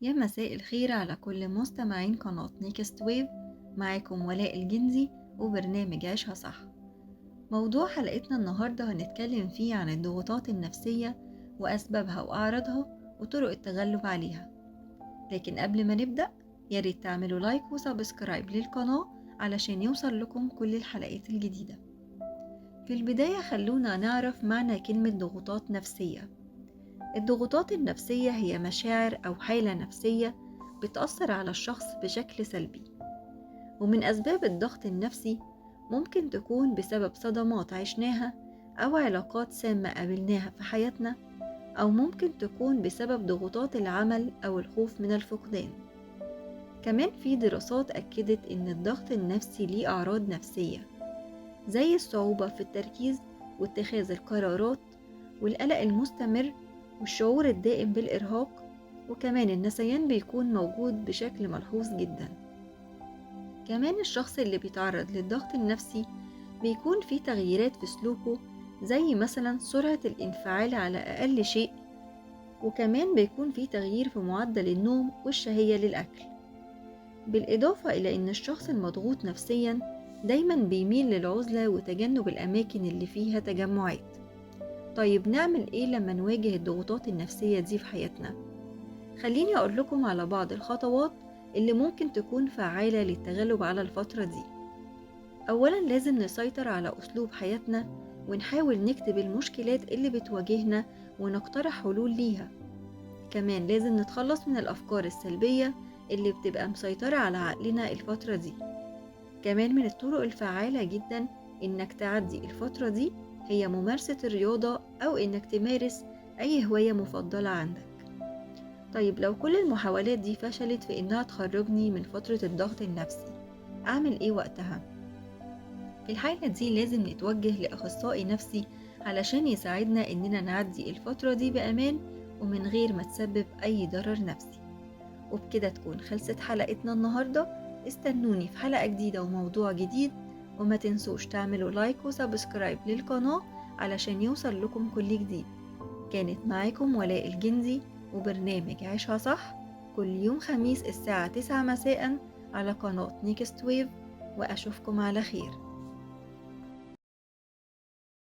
يا مساء الخير على كل مستمعين قناة نيكست ويف. معاكم ولاء الجنزي وبرنامج عيشها صح. موضوع حلقتنا النهاردة هنتكلم فيه عن الضغوطات النفسية وأسبابها وأعراضها وطرق التغلب عليها. لكن قبل ما نبدأ ياريت تعملوا لايك وسبسكرايب للقناة علشان يوصل لكم كل الحلقات الجديدة. في البداية خلونا نعرف معنى كلمة ضغوطات نفسية. الضغوطات النفسية هي مشاعر أو حالة نفسية بتأثر على الشخص بشكل سلبي. ومن أسباب الضغط النفسي ممكن تكون بسبب صدمات عشناها أو علاقات سامة قابلناها في حياتنا، أو ممكن تكون بسبب ضغوطات العمل أو الخوف من الفقدان. كمان في دراسات أكدت إن الضغط النفسي ليه أعراض نفسية زي الصعوبة في التركيز واتخاذ القرارات والقلق المستمر والشعور الدائم بالإرهاق، وكمان النسيان بيكون موجود بشكل ملحوظ جدا. كمان الشخص اللي بيتعرض للضغط النفسي بيكون فيه تغييرات في سلوكه، زي مثلا سرعة الانفعال على أقل شيء، وكمان بيكون فيه تغيير في معدل النوم والشهية للأكل. بالإضافة إلى أن الشخص المضغوط نفسيا دايما بيميل للعزلة وتجنب الأماكن اللي فيها تجمعات. طيب نعمل إيه لما نواجه الضغوطات النفسية دي في حياتنا؟ خليني أقول لكم على بعض الخطوات اللي ممكن تكون فعالة للتغلب على الفترة دي. أولا لازم نسيطر على أسلوب حياتنا ونحاول نكتب المشكلات اللي بتواجهنا ونقترح حلول ليها. كمان لازم نتخلص من الأفكار السلبية اللي بتبقى مسيطرة على عقلنا الفترة دي. كمان من الطرق الفعالة جدا إنك تعدي الفترة دي هي ممارسة الرياضة أو إنك تمارس أي هواية مفضلة عندك. طيب لو كل المحاولات دي فشلت في إنها تخرجني من فترة الضغط النفسي، أعمل إيه وقتها؟ في الحالة دي لازم نتوجه لأخصائي نفسي علشان يساعدنا إننا نعدي الفترة دي بأمان ومن غير ما تسبب أي ضرر نفسي. وبكده تكون خلصت حلقتنا النهاردة. استنوني في حلقة جديدة وموضوع جديد، وما تنسوش تعملوا لايك وسبسكرايب للقناة علشان يوصل لكم كل جديد. كانت معاكم ولاء الجنزي وبرنامج عيشها صح، كل يوم خميس الساعة 9 مساء على قناة نيكست ويف، وأشوفكم على خير.